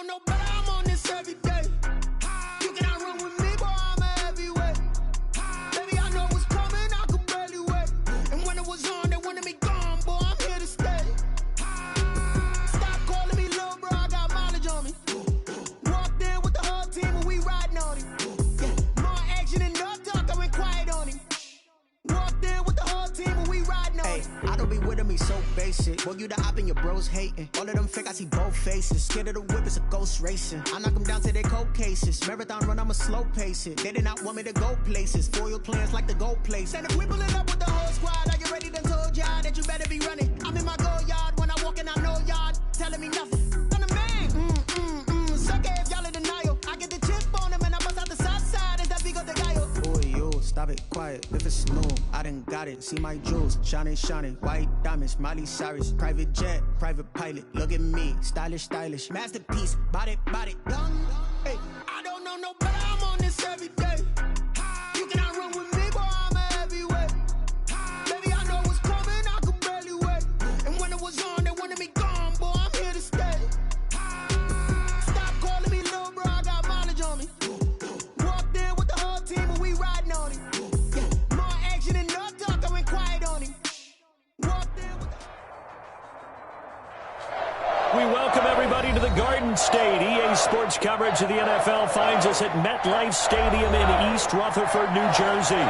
know no better, I'm on this every day. You cannot run with me, boy, I'm a heavyweight. Baby, I know what's coming, I could barely wait. And when it was on, they wanted me gone, boy, I'm here to stay. Stop calling me little bro, I got mileage on me. Walked in with the whole team and we riding on him. Yeah, more action and no talk, I went quiet on him. Walked in with the whole team and we riding on him. I don't be with him, he's so basic. Boy, you the op and your bros hating. All of them fake, I see both faces. Scared of the whip, it's a ghost racing. I knock them down to their cold cases. Marathon run, I'ma slow pace it. They did not want me to go places. Foil plans like the gold place. And if we pulling up with the whole squad, are you ready? Done told y'all that you better be running. I'm in my go yard when I walk in, I know y'all telling me nothing. I'm the man. Suck it if y'all in denial. I get the chip on him and I bust out the south side. Is that big of the guy? Boy, yo, stop it, quiet. If it's new, I done got it. See my jewels, shining, white diamonds, Miley Cyrus, private jet, private pilot. Look at me, stylish, masterpiece, body, young. Hey, I don't know no better, I'm on this every day. You cannot run with me, boy, I'm a heavyweight. Baby, I know what's coming, I could barely wait. And when it was on, they wanted me gone, boy, I'm here to stay. Stop calling me little bro, I got mileage on me. Walked in with the whole team and we riding on him. Yeah, more action and no talk, I went quiet on him. Walked in with the... We welcome everybody to the Garden State. EA Sports coverage of the NFL finds us at MetLife Stadium in East Rutherford, New Jersey.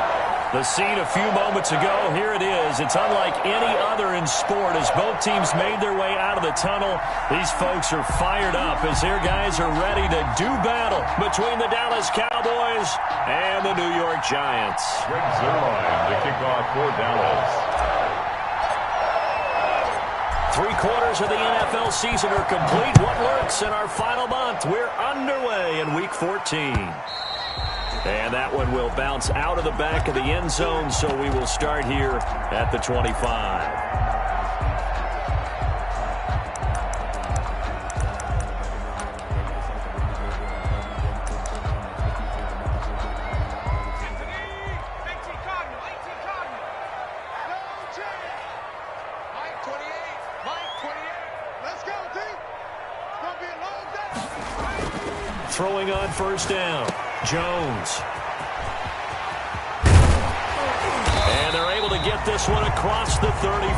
The scene a few moments ago, here it is. It's unlike any other in sport as both teams made their way out of the tunnel. These folks are fired up as their guys are ready to do battle between the Dallas Cowboys and the New York Giants. Greg Zuerlein, the kickoff for Dallas. 3/4 of the NFL season are complete. What lurks in our final month? We're underway in Week 14. And that one will bounce out of the back of the end zone, so we will start here at the 25. Throwing on first down, Jones. And they're able to get this one across the 35.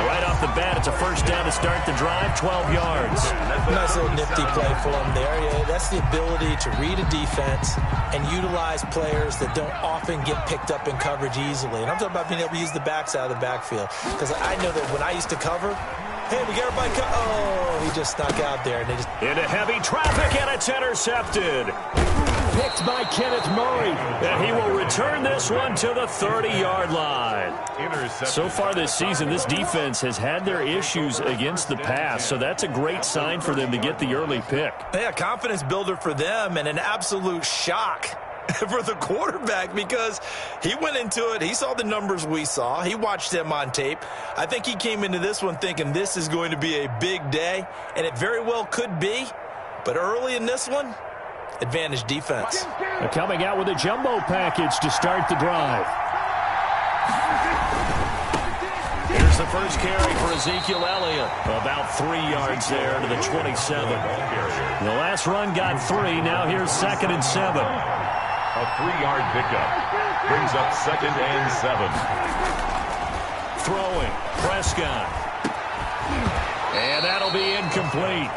Right off the bat, it's a first down to start the drive, 12 yards. Nice little nifty play for them there. Yeah, that's the ability to read a defense and utilize players that don't often get picked up in coverage easily. And I'm talking about being able to use the backs out of the backfield. Because I know that when I used to cover, hey, we got everybody. Oh, he just snuck out there. And they just into heavy traffic, and it's intercepted. Picked by Kenneth Murray, and he will return this one to the 30-yard line. So far this season, this defense has had their issues against the pass, so that's a great sign for them to get the early pick. Yeah, confidence builder for them, and an absolute shock for the quarterback because he went into it. He saw the numbers we saw. He watched them on tape. I think he came into this one thinking this is going to be a big day, and it very well could be. But early in this one, advantage defense. They're coming out with a jumbo package to start the drive. Here's the first carry for Ezekiel Elliott. About 3 yards there to the 27. The last run got 3. Now here's 2nd and 7. A 3-yard pickup brings up 2nd and 7. Throwing, Prescott. And that'll be incomplete.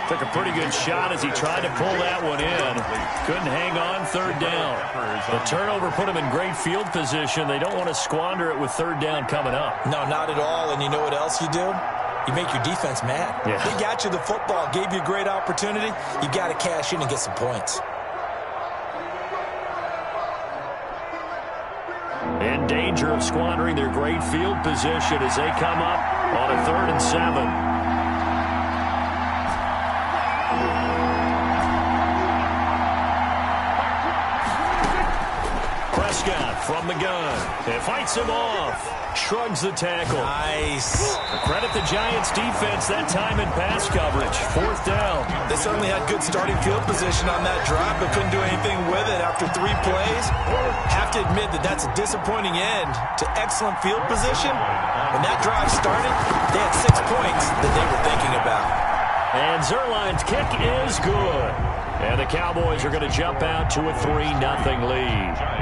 Took a pretty good shot as he tried to pull that one in. Couldn't hang on, 3rd down. The turnover put him in great field position. They don't want to squander it with 3rd down coming up. No, not at all. And you know what else you do? You make your defense mad. Yeah. They got you the football, gave you a great opportunity. You got to cash in and get some points. In danger of squandering their great field position as they come up on a 3rd and 7. Prescott from the gun. It fights him off. Shrugs the tackle. Nice. Credit the Giants defense that time in pass coverage. 4th down. They certainly had good starting field position on that drive, but couldn't do anything with it after 3 plays. Have to admit that that's a disappointing end to excellent field position. When that drive started, they had 6 points that they were thinking about. And Zerline's kick is good. And the Cowboys are going to jump out to a 3-0 lead.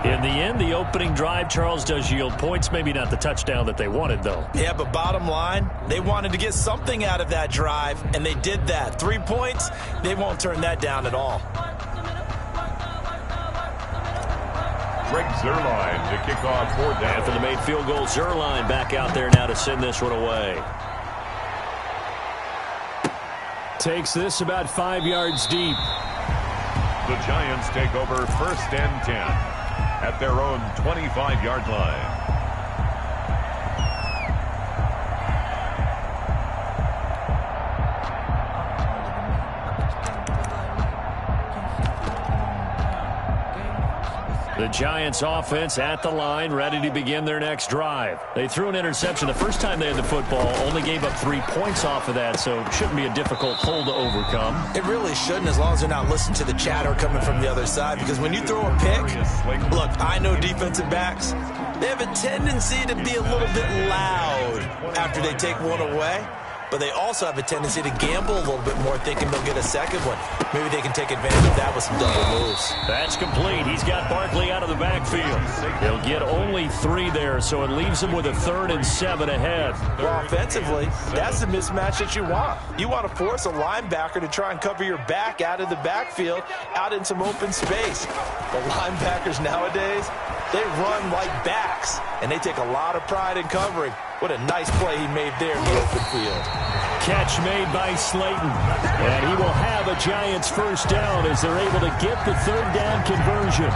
In the end, the opening drive, Charles, does yield points. Maybe not the touchdown that they wanted, though. Yeah, but bottom line, they wanted to get something out of that drive, and they did that. 3 points, they won't turn that down at all. Greg Zerline to kick off 4th down. After the made field goal, Zerline back out there now to send this one away. Takes this about 5 yards deep. The Giants take over 1st and 10 at their own 25-yard line. The Giants offense at the line, ready to begin their next drive. They threw an interception the first time they had the football, only gave up 3 points off of that, so it shouldn't be a difficult hole to overcome. It really shouldn't, as long as they're not listening to the chatter coming from the other side, because when you throw a pick, look, I know defensive backs, they have a tendency to be a little bit loud after they take one away. But they also have a tendency to gamble a little bit more, thinking they'll get a second one. Maybe they can take advantage of that with some double moves. That's complete. He's got Barkley out of the backfield. He'll get only 3 there, so it leaves him with a 3rd and 7 ahead. Well, offensively, that's the mismatch that you want. You want to force a linebacker to try and cover your back out of the backfield, out in some open space. The linebackers nowadays, they run like backs, and they take a lot of pride in covering. What a nice play he made there in the open field. Catch made by Slayton. And he will have a Giants 1st down as they're able to get the 3rd down conversion.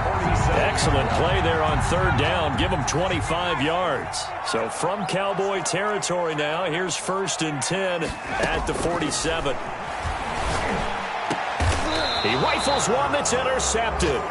Excellent play there on 3rd down. Give them 25 yards. So from Cowboy territory now, here's 1st and 10 at the 47. He rifles one that's intercepted.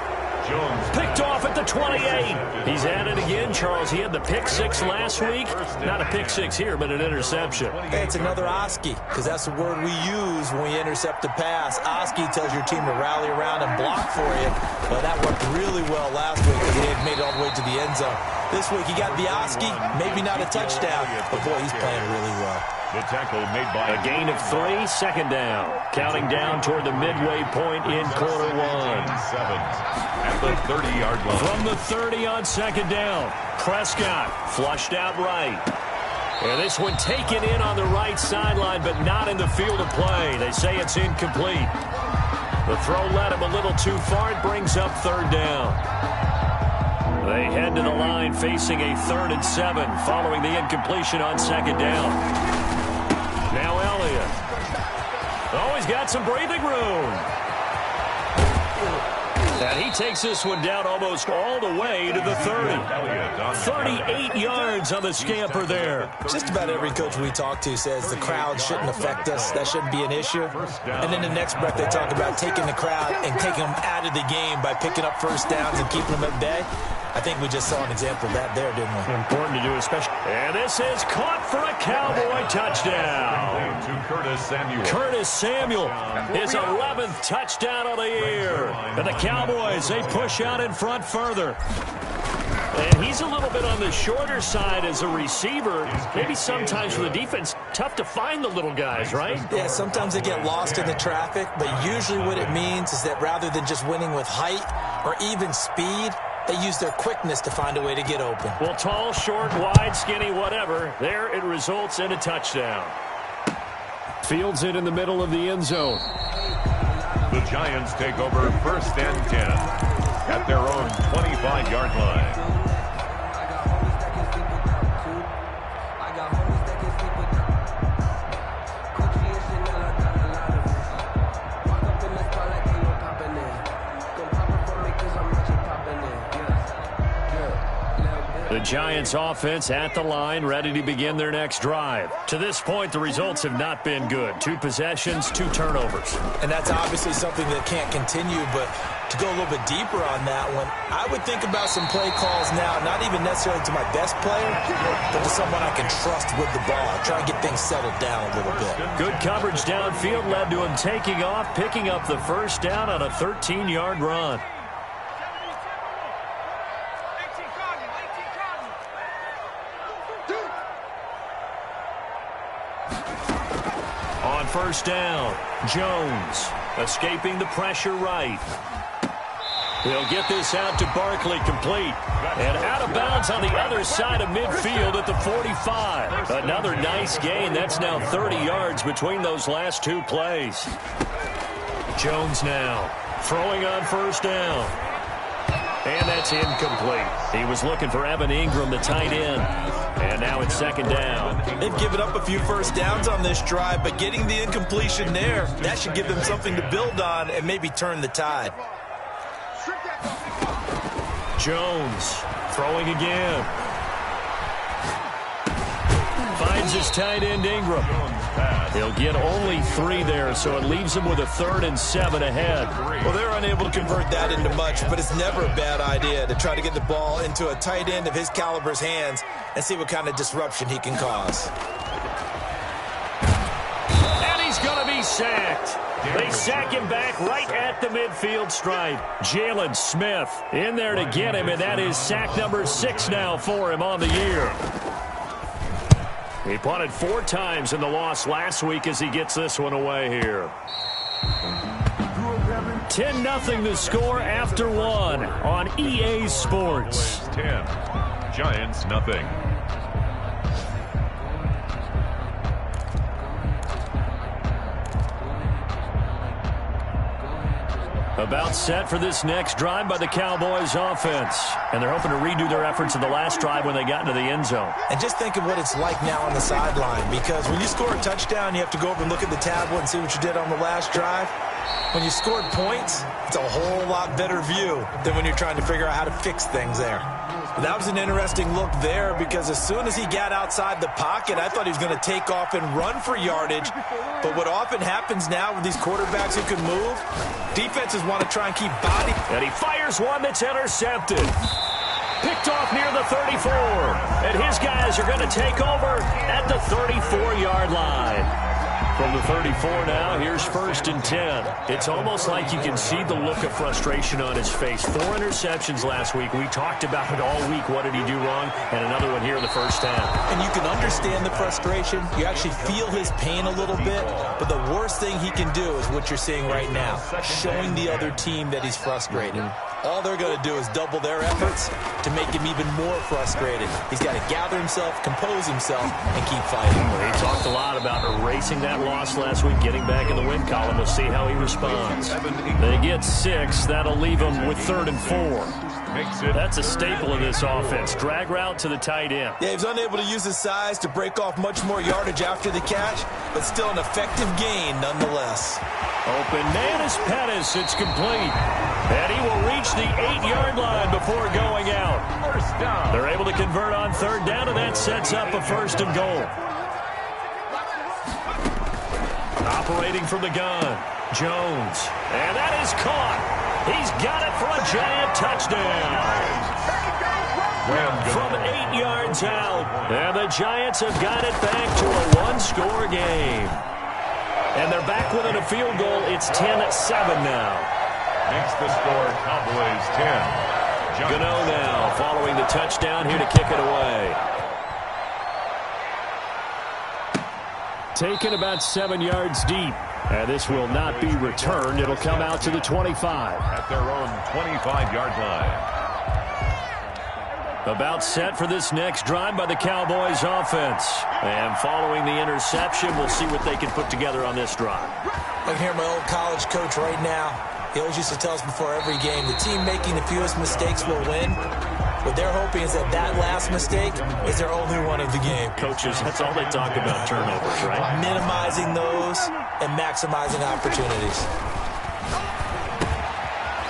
Picked off at the 28. He's at it again, Charles. He had the pick 6 last week. Not a pick 6 here, but an interception. Hey, it's another Oski, because that's the word we use when we intercept a pass. Oski tells your team to rally around and block for you. But that worked really well last week because he had made it all the way to the end zone. This week he got the Oski, maybe not a touchdown, but boy, he's playing really well. The tackle made by a gain of 3, 2nd down. Counting down toward the midway point in quarter 1. At the 30-yard line. From the 30 on 2nd down. Prescott flushed out right. And this one taken in on the right sideline, but not in the field of play. They say it's incomplete. The throw led him a little too far. It brings up 3rd down. They head to the line facing a 3rd and 7 following the incompletion on 2nd down. Now Elliott. Oh, he's got some breathing room. And he takes this one down almost all the way to the 30. 38 yards on the scamper there. Just about every coach we talk to says the crowd shouldn't affect us. That shouldn't be an issue. And then the next breath they talk about taking the crowd and taking them out of the game by picking up 1st downs and keeping them at bay. I think we just saw an example of that there, didn't we? Important to do, especially. And this is caught for a Cowboy touchdown. Curtis Samuel, his 11th touchdown of the year. And the Cowboys, they push out in front further. And he's a little bit on the shorter side as a receiver. Maybe sometimes for the defense, tough to find the little guys, right? Yeah, sometimes they get lost in the traffic, but usually what it means is that rather than just winning with height or even speed, they use their quickness to find a way to get open. Well, tall, short, wide, skinny, whatever. There it results in a touchdown. Fields it in the middle of the end zone. The Giants take over 1st and 10 at their own 25-yard line. The Giants offense at the line, ready to begin their next drive. To this point, the results have not been good. 2 possessions, 2 turnovers. And that's obviously something that can't continue, but to go a little bit deeper on that one, I would think about some play calls now, not even necessarily to my best player, but to someone I can trust with the ball. Try and get things settled down a little bit. Good coverage downfield led to him taking off, picking up the 1st down on a 13-yard run. first down. Jones escaping the pressure right. He'll get this out to Barkley, complete. And out of bounds on the other side of midfield at the 45. Another nice gain. That's now 30 yards between those last two plays. Jones now throwing on first down. And that's incomplete. He was looking for Evan Ingram, the tight end. And now it's second down. They've given up a few first downs on this drive, but getting the incompletion there, that should give them something to build on and maybe turn the tide. Jones throwing again. Finds his tight end Ingram. He'll get only 3 there, so it leaves him with a 3rd and 7 ahead. Well, they're unable to convert that into much, but it's never a bad idea to try to get the ball into a tight end of his caliber's hands and see what kind of disruption he can cause. And he's going to be sacked. They sack him back right at the midfield stripe. Jalen Smith in there to get him, and that is sack number 6 now for him on the year. He punted 4 times in the loss last week as he gets this one away here. 10-0 the score after 1 on EA Sports. 10, Giants nothing. About set for this next drive by the Cowboys offense. And they're hoping to redo their efforts in the last drive when they got into the end zone. And just think of what it's like now on the sideline, because when you score a touchdown, you have to go over and look at the tablet and see what you did on the last drive. When you scored points, it's a whole lot better view than when you're trying to figure out how to fix things there. That was an interesting look there, because as soon as he got outside the pocket, I thought he was going to take off and run for yardage. But what often happens now with these quarterbacks who can move, defenses want to try and keep body. And he fires one that's intercepted. Picked off near the 34. And his guys are going to take over at the 34-yard line. From the 34 now, here's 1st and 10. It's almost like you can see the look of frustration on his face. 4 interceptions last week. We talked about it all week. What did he do wrong? And another one here in the first half. And you can understand the frustration. You actually feel his pain a little bit. But the worst thing he can do is what you're seeing right now, showing the other team that he's frustrated. All they're going to do is double their efforts to make him even more frustrated. He's got to gather himself, compose himself, and keep fighting. He talked a lot about erasing that loss last week, getting back in the win column. We'll see how he responds. They get 6. That'll leave him with 3rd and 4. That's a staple of this offense. Drag route to the tight end. Yeah, he was unable to use his size to break off much more yardage after the catch, but still an effective gain nonetheless. Open man is Pettis. It's complete. And he will reach the 8-yard line before going out. First down. They're able to convert on 3rd down, and that sets up a 1st and goal. Operating from the gun, Jones. And that is caught. He's got it for a giant touchdown. From 8 yards out. And the Giants have got it back to a 1-score game. And they're back within a field goal. It's 10-7 now. Makes the score Cowboys 10. Gano now following the touchdown here to kick it away. Taken about 7 yards deep. And this will not be returned. It'll come out to the 25. At their own 25-yard line. About set for this next drive by the Cowboys offense. And following the interception, we'll see what they can put together on this drive. I can hear my old college coach right now. He always used to tell us before every game, the team making the fewest mistakes will win. What they're hoping is that that last mistake is their only one of the game. Coaches, that's all they talk about, turnovers, right? Minimizing those and maximizing opportunities.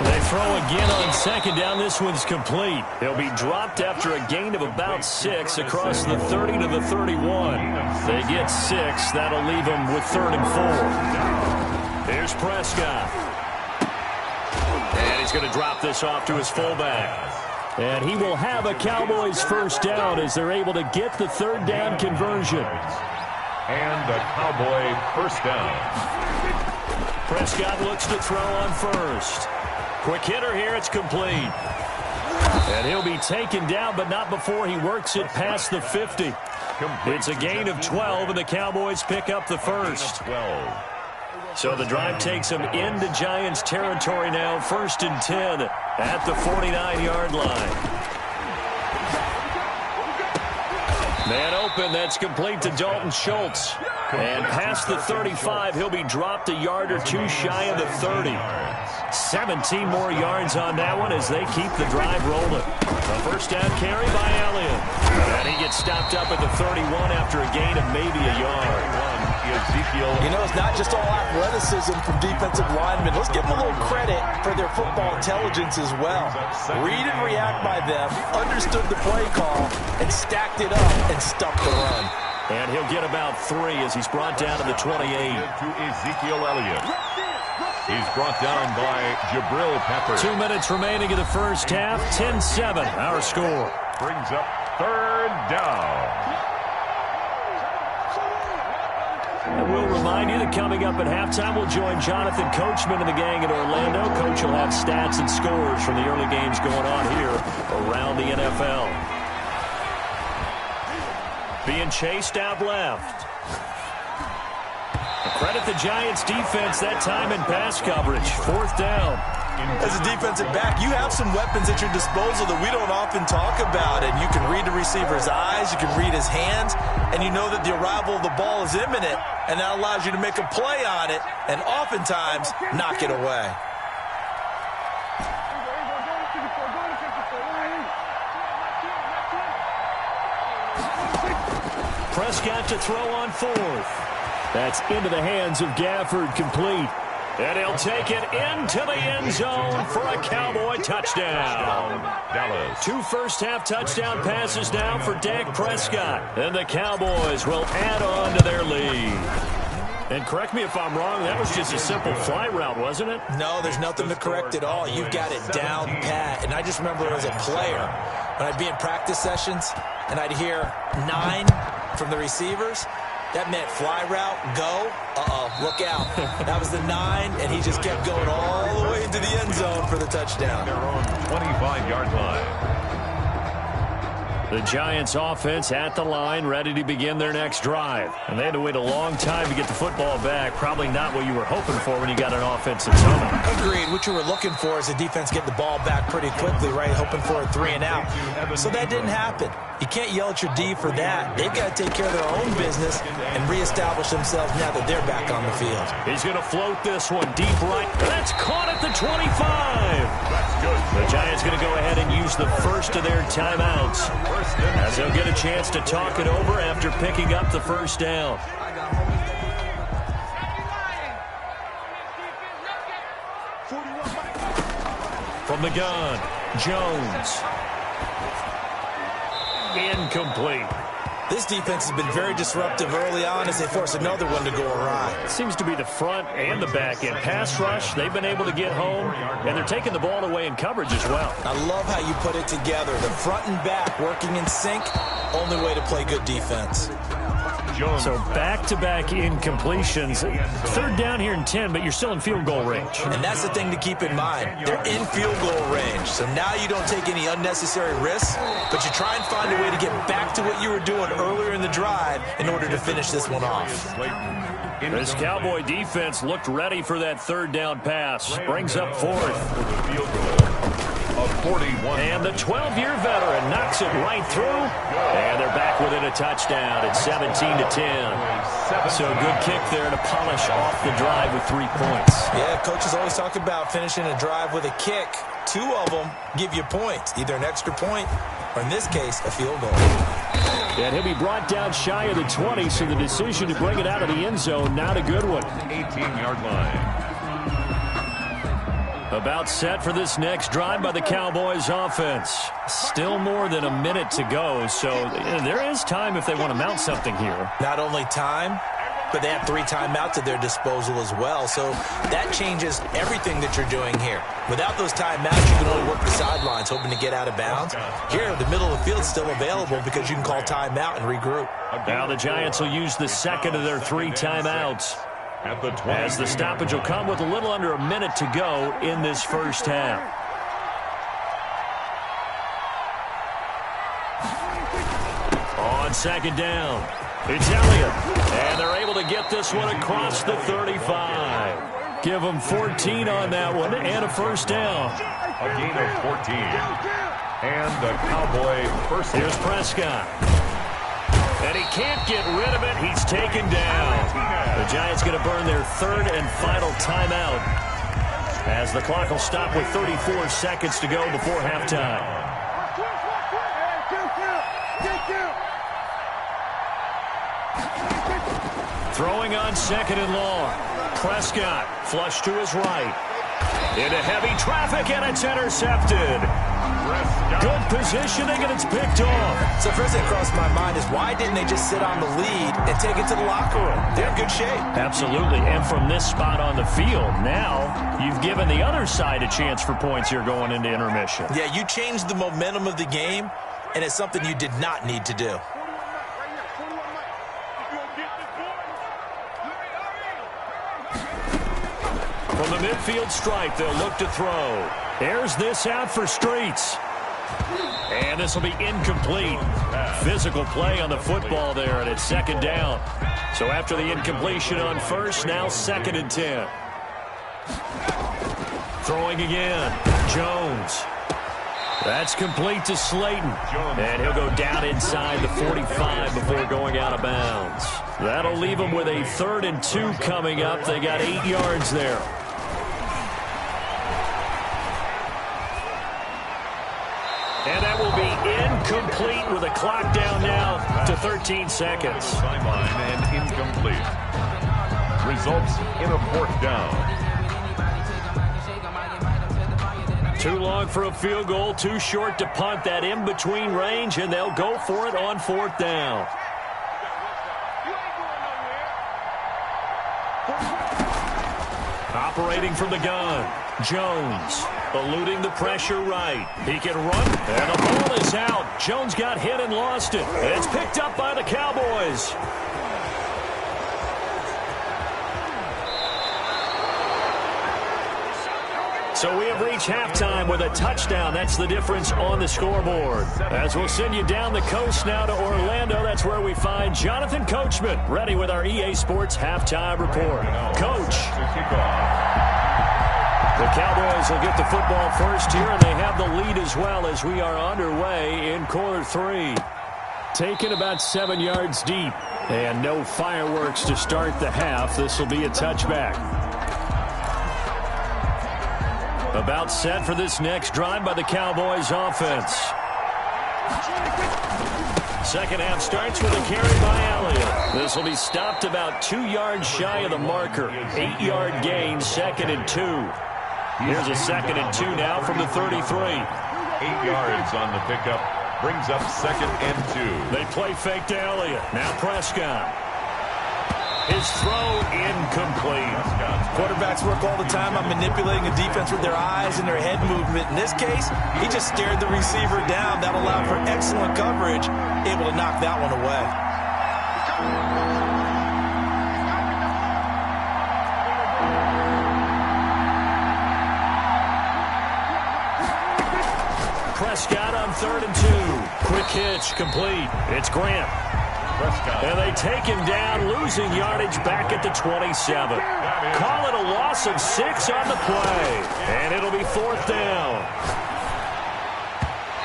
They throw again on 2nd down. This one's complete. They'll be dropped after a gain of about 6 across the 30 to the 31. They get 6. That'll leave them with 3rd and 4. Here's Prescott. And he's going to drop this off to his fullback. And he will have a Cowboys 1st down as they're able to get the 3rd down conversion. And a Cowboy 1st down. Prescott looks to throw on 1st. Quick hitter here. It's complete. And he'll be taken down, but not before he works it past the 50. It's a gain of 12, and the Cowboys pick up the first. So the drive takes them into Giants territory now, 1st and 10 at the 49-yard line. Man open, that's complete to Dalton Schultz. And past the 35, he'll be dropped a yard or two shy of the 30. 17 more yards on that one as they keep the drive rolling. A first down carry by Elliott. And he gets stopped up at the 31 after a gain of maybe a yard. You know, it's not just all athleticism from defensive linemen. Let's give them a little credit for their football intelligence as well. Read and react by them, understood the play call, and stacked it up and stuffed the run. And he'll get about 3 as he's brought down to the 28. To Ezekiel Elliott. He's brought down by Jabril Pepper. 2 minutes remaining in the first half. 10-7, our score. Brings up 3rd down. And we'll remind you that coming up at halftime, we'll join Jonathan Coachman and the gang in Orlando. Coach will have stats and scores from the early games going on here around the NFL. Being chased out left. Credit the Giants defense that time in pass coverage. 4th down. As a defensive back, you have some weapons at your disposal that we don't often talk about. And you can read the receiver's eyes, you can read his hands, and you know that the arrival of the ball is imminent. And that allows you to make a play on it and oftentimes knock it away. Prescott to throw on 4th. That's into the hands of Gafford, complete. And he'll take it into the end zone for a Cowboy touchdown. Dallas. 2 first-half touchdown passes now for Dak Prescott. And the Cowboys will add on to their lead. And correct me if I'm wrong, that was just a simple fly route, wasn't it? No, there's nothing to correct at all. You've got it down pat. And I just remember as a player, when I'd be in practice sessions, and I'd hear 9 from the receivers, that meant fly route, go, look out. That was the 9, and he just kept going all the way into the end zone for the touchdown. Their own 25-yard line. The Giants offense at the line, ready to begin their next drive. And they had to wait a long time to get the football back. Probably not what you were hoping for when you got an offensive tunnel. Agreed. What you were looking for is the defense get the ball back pretty quickly, right? Hoping for a 3 and out. So that didn't happen. You can't yell at your D for that. They've got to take care of their own business and reestablish themselves now that they're back on the field. He's going to float this one deep right. That's caught at the 25. That's good. The Giants going to go ahead and use the first of their timeouts, as they'll get a chance to talk it over after picking up the first down. From the gun, Jones. Incomplete. This defense has been very disruptive early on as they force another one to go awry. It seems to be the front and the back end. Pass rush, they've been able to get home, and they're taking the ball away in coverage as well. I love how you put it together. The front and back working in sync, only way to play good defense. So back-to-back incompletions. 3rd down here in 10, but you're still in field goal range. And that's the thing to keep in mind. They're in field goal range. So now you don't take any unnecessary risks, but you try and find a way to get back to what you were doing earlier in the drive in order to finish this one off. This Cowboy defense looked ready for that 3rd down pass. Brings up 4th. Of 41. And the 12-year veteran knocks it right through. And they're back within a touchdown at 17-10. So good kick there to polish off the drive with 3 points. Yeah, coaches always talk about finishing a drive with a kick. 2 of them give you points, either an extra point or, in this case, a field goal. And he'll be brought down shy of the 20, so the decision to bring it out of the end zone, not a good one. 18-yard line. About set for this next drive by the Cowboys offense. Still more than a minute to go, so there is time if they want to mount something here. Not only time, but they have 3 timeouts at their disposal as well. So that changes everything that you're doing here. Without those timeouts, you can only work the sidelines, hoping to get out of bounds. Here, the middle of the field is still available because you can call timeout and regroup. Now the Giants will use the second of their 3 timeouts, as the stoppage will come with a little under a minute to go in this first half. On second down, it's Elliott. And they're able to get this one across the 35. Give them 14 on that one and a first down. A gain of 14. And the Cowboy first. Here's Prescott. And he can't get rid of it. He's taken down. The Giants going to burn their third and final timeout as the clock will stop with 34 seconds to go before halftime. Throwing on second and long. Prescott flush to his right. Into heavy traffic, and it's intercepted. Good positioning, and it's picked off. So first thing that crossed my mind is why didn't they just sit on the lead and take it to the locker room? They're in good shape. Absolutely, and from this spot on the field, now you've given the other side a chance for points here going into intermission. Yeah, you changed the momentum of the game, and it's something you did not need to do. From the midfield stripe, they'll look to throw. Airs this out for Streets. And this will be incomplete. Physical play on the football there, and it's second down. So after the incompletion on first, now second and 10. Throwing again. Jones. That's complete to Slayton. And he'll go down inside the 45 before going out of bounds. That'll leave them with a 3rd and 2 coming up. They got 8 yards there. And that will be incomplete with a clock down now to 13 seconds. Sideline and incomplete. Results in a 4th down. Too long for a field goal, too short to punt. That in-between range, and they'll go for it on 4th down. Operating from the gun, Jones. Eluding the pressure right. He can run, and the ball is out. Jones got hit and lost it. And it's picked up by the Cowboys. So we have reached halftime with a touchdown. That's the difference on the scoreboard. As we'll send you down the coast now to Orlando, that's where we find Jonathan Coachman, ready with our EA Sports halftime report. Coach. The Cowboys will get the football first here, and they have the lead as well as we are underway in quarter 3. Taken about 7 yards deep, and no fireworks to start the half. This will be a touchback. About set for this next drive by the Cowboys offense. Second half starts with a carry by Elliott. This will be stopped about 2 yards shy of the marker. 8-yard gain, 2nd and 2. Here's a 2nd and 2 now from the 33. 8 yards on the pickup. Brings up 2nd and 2. They play fake to Elliott. Now Prescott. His throw incomplete. Quarterbacks work all the time on manipulating a defense with their eyes and their head movement. In this case, he just stared the receiver down. That allowed for excellent coverage, able to knock that one away. Prescott on 3rd and 2. Quick hitch, complete. It's Grant. Prescott. And they take him down, losing yardage back at the 27. Call it a loss of 6 on the play. And it'll be 4th down.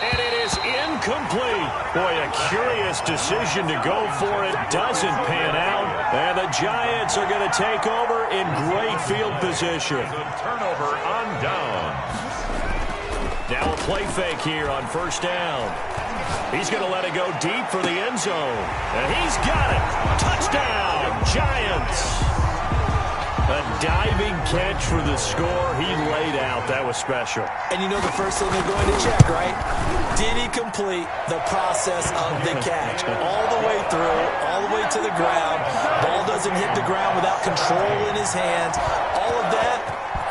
And it is incomplete. Boy, a curious decision to go for it. Doesn't pan out. And the Giants are going to take over in great field position. The turnover on down. Now a play fake here on 1st down. He's going to let it go deep for the end zone. And he's got it. Touchdown, Giants. A diving catch for the score. He laid out. That was special. And you know the first thing they're going to check, right? Did he complete the process of the catch? All the way through, all the way to the ground. Ball doesn't hit the ground without control in his hands. All of that,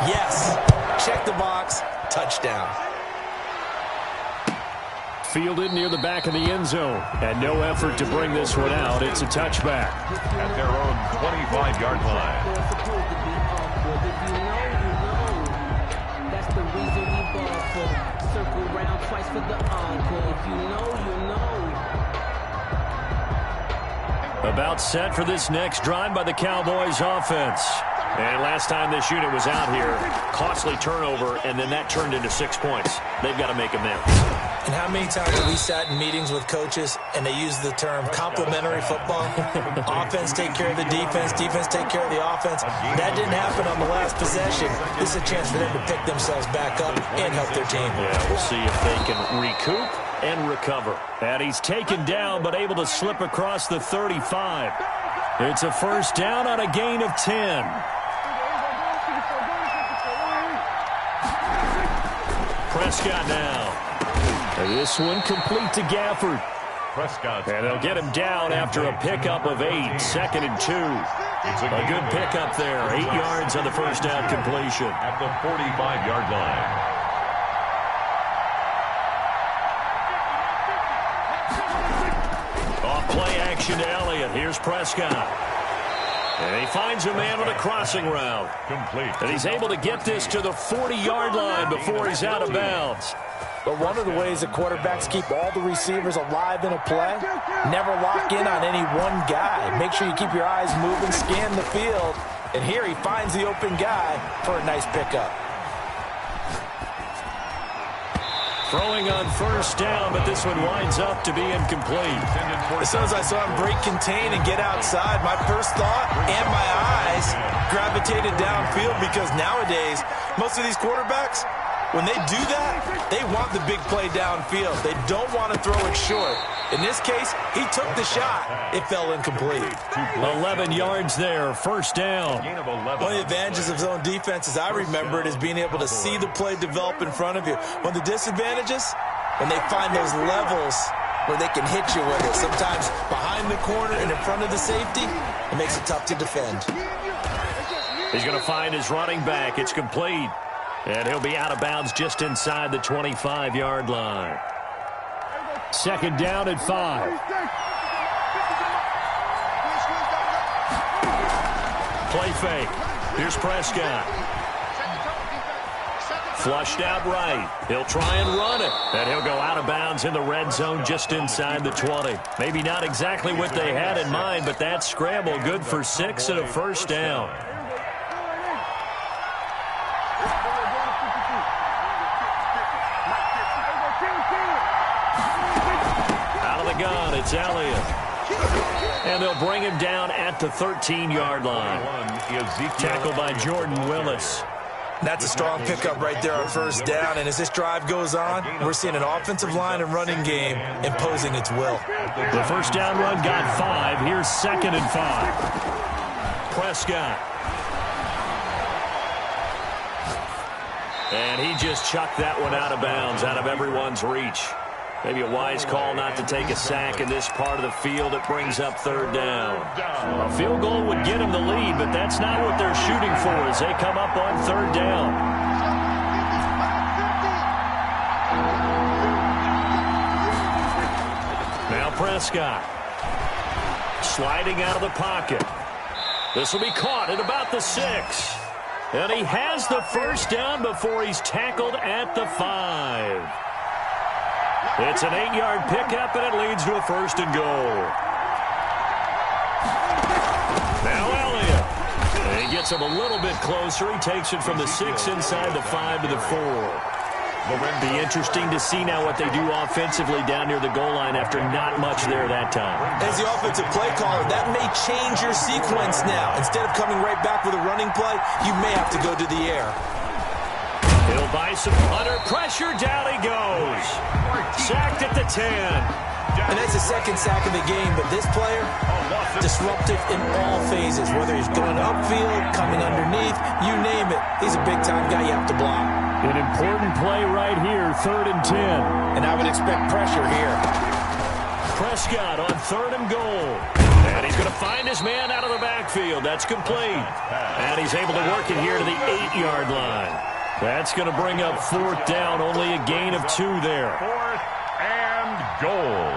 yes. Check the box. Touchdown. Fielded near the back of the end zone. And no effort to bring this one out. It's a touchback. At their own 25-yard line. That's the reason we ball for. Circle round twice for the encore. If you know, you know. About set for this next drive by the Cowboys offense. And last time this unit was out here, costly turnover, and then that turned into 6 points. They've got to make amends. And how many times have we sat in meetings with coaches and they use the term complementary football? Offense take care of the defense, defense take care of the offense. That didn't happen on the last possession. This is a chance for them to pick themselves back up and help their team. Yeah, we'll see if they can recoup and recover. And he's taken down but able to slip across the 35. It's a first down on a gain of 10. Prescott now. This one complete to Gafford. Prescott. And they'll get him down after a pickup of 8. 2nd and 2. A good pickup there. 8 yards on the first down completion. At the 45-yard line. Off play action to Elliott. Here's Prescott. And he finds a man on a crossing route. Complete. And he's able to get this to the 40-yard line before he's out of bounds. But one of the ways that quarterbacks keep all the receivers alive in a play, never lock in on any one guy. Make sure you keep your eyes moving, scan the field. And here he finds the open guy for a nice pickup. Throwing on first down, but this one winds up to be incomplete. As soon as I saw him break contain and get outside, my first thought and my eyes gravitated downfield, because nowadays, most of these quarterbacks, when they do that, they want the big play downfield. They don't want to throw it short. In this case, he took the shot. It fell incomplete. 11 yards there, first down. One of the advantages of zone defense, as I remember it, is being able to see the play develop in front of you. One of the disadvantages, when they find those levels where they can hit you with it, sometimes behind the corner and in front of the safety, it makes it tough to defend. He's going to find his running back. It's complete. And he'll be out of bounds just inside the 25-yard line. 2nd down at 5. Play fake. Here's Prescott. Flushed out right. He'll try and run it. And he'll go out of bounds in the red zone just inside the 20. Maybe not exactly what they had in mind, but that scramble good for 6 and a first down. Gun, it's Elliott. And they'll bring him down at the 13-yard line. Tackled by Jordan Willis. That's a strong pickup right there on first down. And as this drive goes on, we're seeing an offensive line and running game imposing its will. The first down run got 5. Here's 2nd and 5. Prescott. And he just chucked that one out of bounds, out of everyone's reach. Maybe a wise call not to take a sack in this part of the field. It brings up 3rd down. A field goal would get him the lead, but that's not what they're shooting for as they come up on 3rd down. Now Prescott. Sliding out of the pocket. This will be caught at about the 6. And he has the first down before he's tackled at the 5. It's an 8-yard pickup, and it leads to a 1st and goal. Now Elliott. And he gets him a little bit closer. He takes it from the 6 inside the 5 to the 4. It'll be interesting to see now what they do offensively down near the goal line after not much there that time. As the offensive play caller, that may change your sequence now. Instead of coming right back with a running play, you may have to go to the air. He'll buy some under pressure. Down he goes. Sacked at the 10. And that's the 2nd sack of the game, but this player, disruptive in all phases, whether he's going upfield, coming underneath, you name it. He's a big-time guy you have to block. An important play right here, 3rd and 10. And I would expect pressure here. Prescott on 3rd and goal. And he's going to find his man out of the backfield. That's complete. And he's able to work it here to the 8-yard line. That's going to bring up 4th down, only a gain of 2 there. 4th and goal.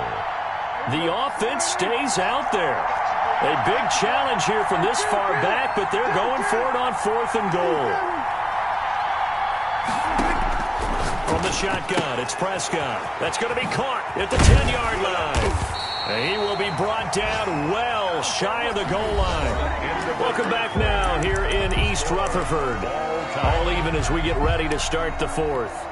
The offense stays out there. A big challenge here from this far back, but they're going for it on 4th and goal. From the shotgun, it's Prescott. That's going to be caught at the 10-yard line. And he will be brought down well just shy of the goal line. Welcome back now here in East Rutherford. All even as we get ready to start the fourth.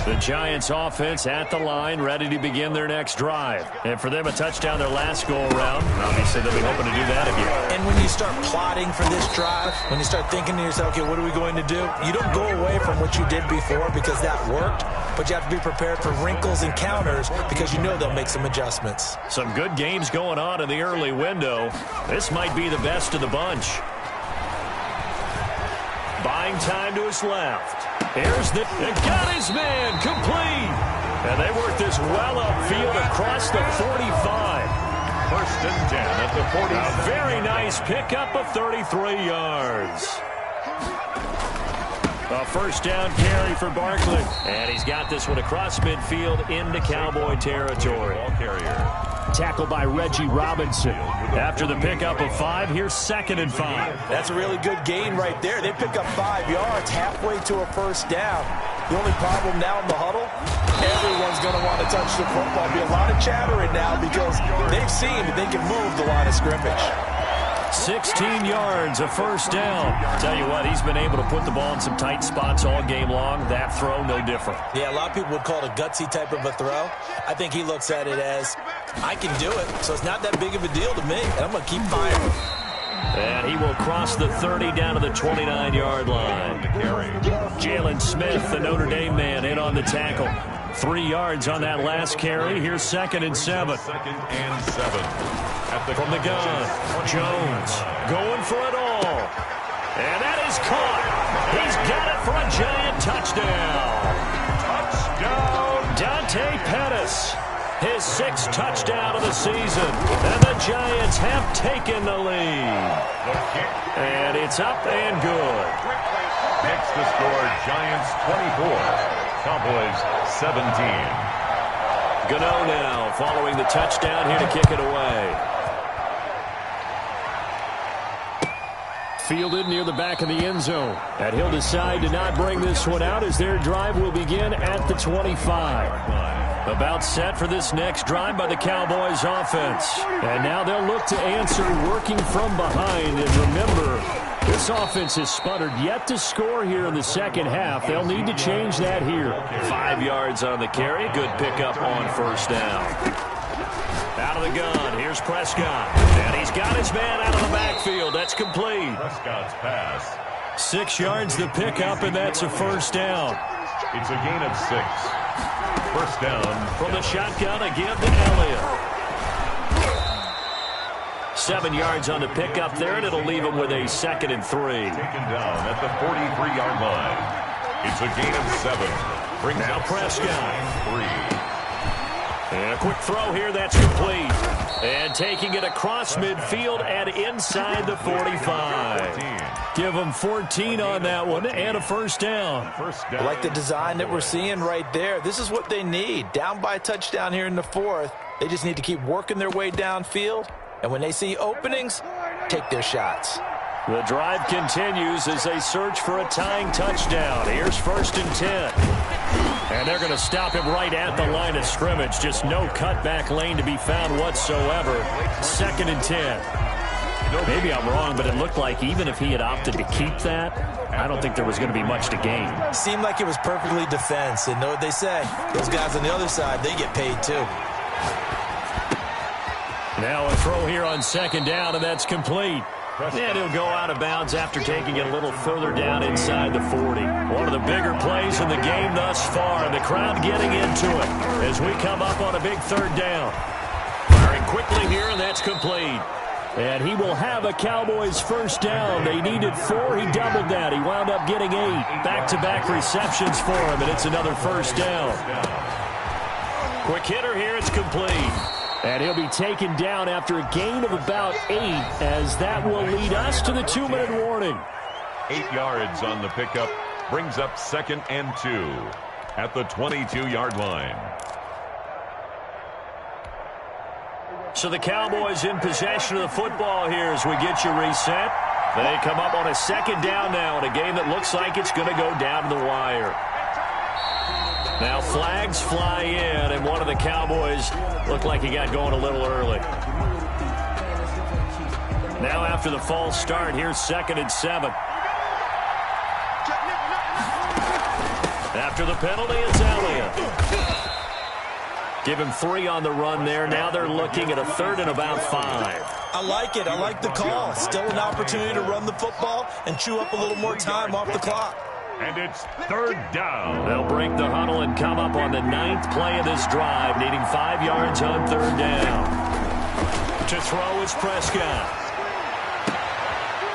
The Giants offense at the line, ready to begin their next drive. And for them, a touchdown their last go-around. Obviously, they'll be hoping to do that again. And when you start plotting for this drive, when you start thinking to yourself, okay, what are we going to do? You don't go away from what you did before because that worked, but you have to be prepared for wrinkles and counters because you know they'll make some adjustments. Some good games going on in the early window. This might be the best of the bunch. Buying time to his left. Here's the... It got his man complete. And they work this well upfield across the 45. First and 10 at the 40. A very nice pickup of 33 yards. A first down carry for Barkley. And he's got this one across midfield into Cowboy territory. Ball carrier. Tackled by Reggie Robinson. After the pickup of 5, here's 2nd and 5. That's a really good gain right there. They pick up 5 yards halfway to a first down. The only problem now in the huddle, everyone's going to want to touch the football. There'll be a lot of chattering now because they've seen that they can move the line of scrimmage. 16 yards, a first down. Tell you what, he's been able to put the ball in some tight spots all game long. That throw, no different. Yeah, a lot of people would call it a gutsy type of a throw. I think he looks at it as, I can do it, so it's not that big of a deal to me, and I'm going to keep firing. And he will cross the 30 down to the 29-yard line. Jalen Smith, the Notre Dame man, in on the tackle. 3 yards on that last carry. Here's 2nd and 7. 2nd and 7. From the gun, Jones going for it all. And that is caught. He's got it for a Giant touchdown. Touchdown. Dante Pettis, his 6th touchdown of the season. And the Giants have taken the lead. And it's up and good. Next to score, Giants 24. Cowboys 17. Gano now following the touchdown here to kick it away. Fielded near the back of the end zone. And he'll decide to not bring this one out as their drive will begin at the 25. About set for this next drive by the Cowboys offense. And now they'll look to answer working from behind. And remember, this offense has sputtered yet to score here in the second half. They'll need to change that here. 5 yards on the carry. Good pickup on first down. Out of the gun, here's Prescott. And he's got his man out of the backfield. That's complete. Prescott's pass. 6 yards the pickup, and that's a first down. It's a gain of 6. First down. From the shotgun, a give to Elliott. 7 yards on the pickup there, and it'll leave him with a 2nd and 3. Taken down at the 43-yard line. It's a gain of 7. Brings now up Prescott. 3. And a quick throw here, that's complete. And taking it across midfield and inside the 45. Give them 14 on that one and a first down. I like the design that we're seeing right there. This is what they need. Down by a touchdown here in the 4th. They just need to keep working their way downfield. And when they see openings, take their shots. The drive continues as they search for a tying touchdown. Here's 1st and 10. And they're going to stop him right at the line of scrimmage. Just no cutback lane to be found whatsoever. 2nd and 10. Maybe I'm wrong, but it looked like even if he had opted to keep that, I don't think there was going to be much to gain. Seemed like it was perfectly defense. And know what they say? Those guys on the other side, they get paid too. Now a throw here on 2nd down, and that's complete. And he'll go out of bounds after taking it a little further down inside the 40. One of the bigger plays in the game thus far, and the crowd getting into it as we come up on a big 3rd down. Firing quickly here, and that's complete. And he will have a Cowboys first down. They needed 4. He doubled that. He wound up getting 8. Back-to-back receptions for him, and it's another first down. Quick hitter here. It's complete. And he'll be taken down after a gain of about 8, as that will lead us to the 2-minute warning. 8 yards on the pickup. Brings up 2nd and 2 at the 22-yard line. So the Cowboys in possession of the football here as we get you reset. They come up on a 2nd down now in a game that looks like it's going to go down to the wire. Now flags fly in, and one of the Cowboys looked like he got going a little early. Now after the false start, here's 2nd and 7. After the penalty, it's Elliott. Give him 3 on the run there. Now they're looking at a 3rd and about 5. I like it. I like the call. Still an opportunity to run the football and chew up a little more time off the clock. And it's 3rd down. They'll break the huddle and come up on the 9th play of this drive, needing 5 yards on 3rd down. To throw is Prescott.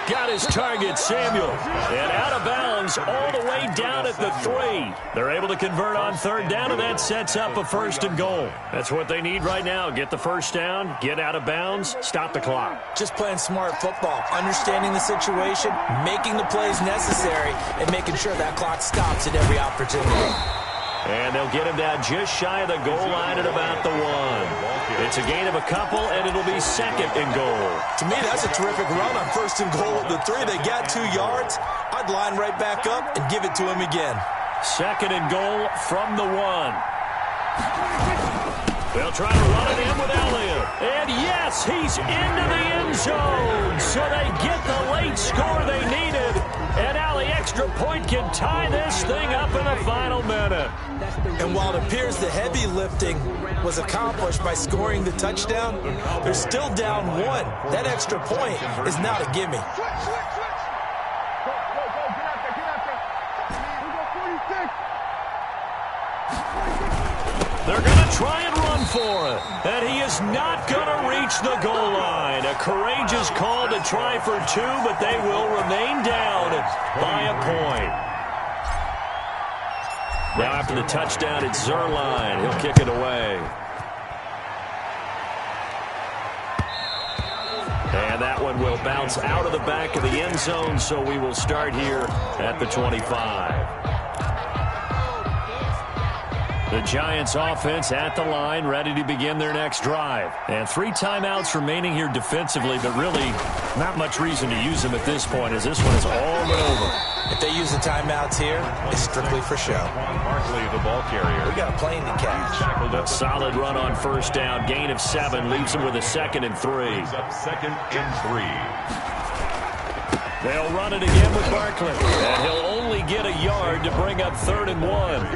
Got his target, Samuel. And out of bounds all the way down at the 3. They're able to convert on 3rd down, and that sets up a 1st and goal. That's what they need right now. Get the 1st down, get out of bounds, stop the clock. Just playing smart football, understanding the situation, making the plays necessary, and making sure that clock stops at every opportunity. And they'll get him down just shy of the goal line at about the 1. It's a gain of a couple, and it'll be 2nd and goal. To me, that's a terrific run on 1st and goal at the 3. They got 2 yards. I'd line right back up and give it to him again. 2nd and goal from the 1. They'll try to run it in with Elliott. And yes, he's into the end zone. So they get the late score they needed. And now the extra point can tie this thing up in the final minute. And while it appears the heavy lifting was accomplished by scoring the touchdown, they're still down 1. That extra point is not a gimme. They're going to try and run for it. And he is not going to reach the goal line. A courageous call to try for 2, but they will remain down by a point. Now after the touchdown, it's Zerline. He'll kick it away. And that one will bounce out of the back of the end zone, so we will start here at the 25. The Giants offense at the line, ready to begin their next drive. And 3 timeouts remaining here defensively, but really not much reason to use them at this point, as this one is all but over. If they use the timeouts here, it's strictly for show. Barkley, the ball carrier. We got a plane to catch. A solid run on 1st down, gain of 7, leaves them with a 2nd and 3. Up 2nd and 3. They'll run it again with Barkley, and he'll only get a yard to bring up 3rd and 1.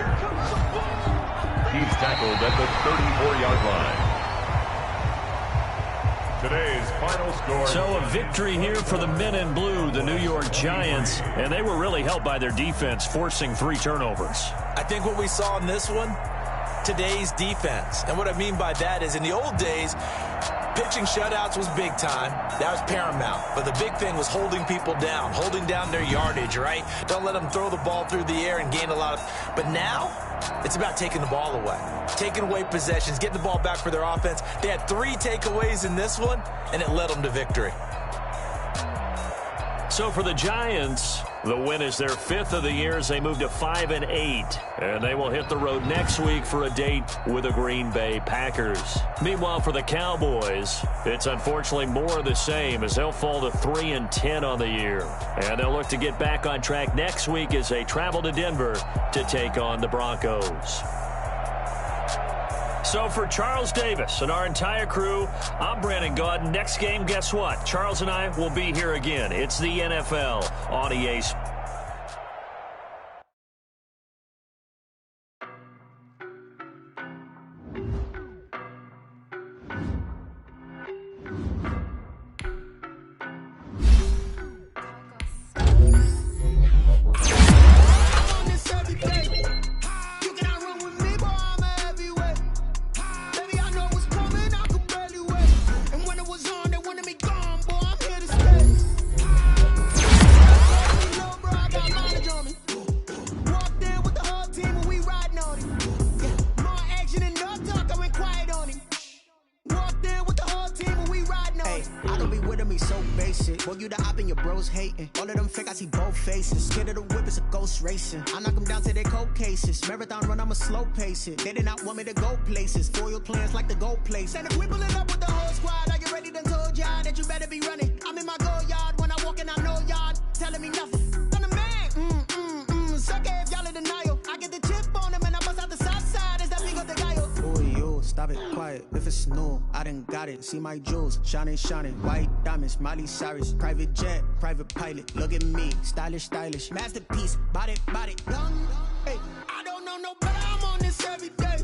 He's tackled at the 34-yard line. Today's final score. So a victory here for the men in blue, the New York Giants, and they were really helped by their defense, forcing 3 turnovers. I think what we saw in this one, today's defense. And what I mean by that is in the old days, pitching shutouts was big time. That was paramount. But the big thing was holding people down, holding down their yardage, right? Don't let them throw the ball through the air and gain a lot of... But now, it's about taking the ball away, taking away possessions, getting the ball back for their offense. They had 3 takeaways in this one, and it led them to victory. So for the Giants, the win is their 5th of the year as they move to 5-8. And they will hit the road next week for a date with the Green Bay Packers. Meanwhile, for the Cowboys, it's unfortunately more of the same as they'll fall to 3-10 on the year. And they'll look to get back on track next week as they travel to Denver to take on the Broncos. So for Charles Davis and our entire crew, I'm Brandon Gaudin. Next game, guess what? Charles and I will be here again. It's the NFL on EA Sports. Boy, you the op and your bros hating. All of them fake, I see both faces. Scared of the whip, it's a ghost racing. I knock them down to their cold cases. Marathon run, I'ma slow pace it. They did not want me to go places. Foil plans like the gold place. And if we pulling up with the whole squad, I get ready to told y'all that you better be running. I'm in my go yard when I walk in, I know y'all telling me nothing. I'm the man, sucker if y'all in denial. I get the chip on them and I bust out the south side as that big of the guy. Uy, stop stop it, quiet. If it's new, I done got it. See my jewels, shining, shining. White diamonds, Miley Cyrus. Private jet, private pilot. Look at me, stylish, stylish. Masterpiece, body, body. Young, hey. I don't know no better, I'm on this every day.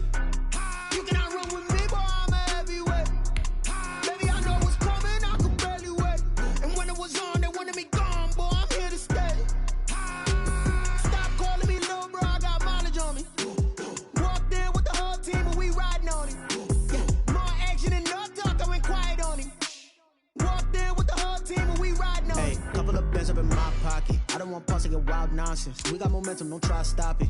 You cannot run with me, boy, I'm a heavyweight. Baby, I know what's coming, I could barely wait. And when it was on, they wanted me gone, boy, I'm here to stay. Stop calling me little bro, I got mileage on me. Walked in with the whole team and we riding on it. Yeah, more action and no talk, I went quiet on him. Walked in with the whole team and we riding on it. Hey, couple of bands up in my pocket. I don't want pause to get wild nonsense. We got momentum, don't try to stop it.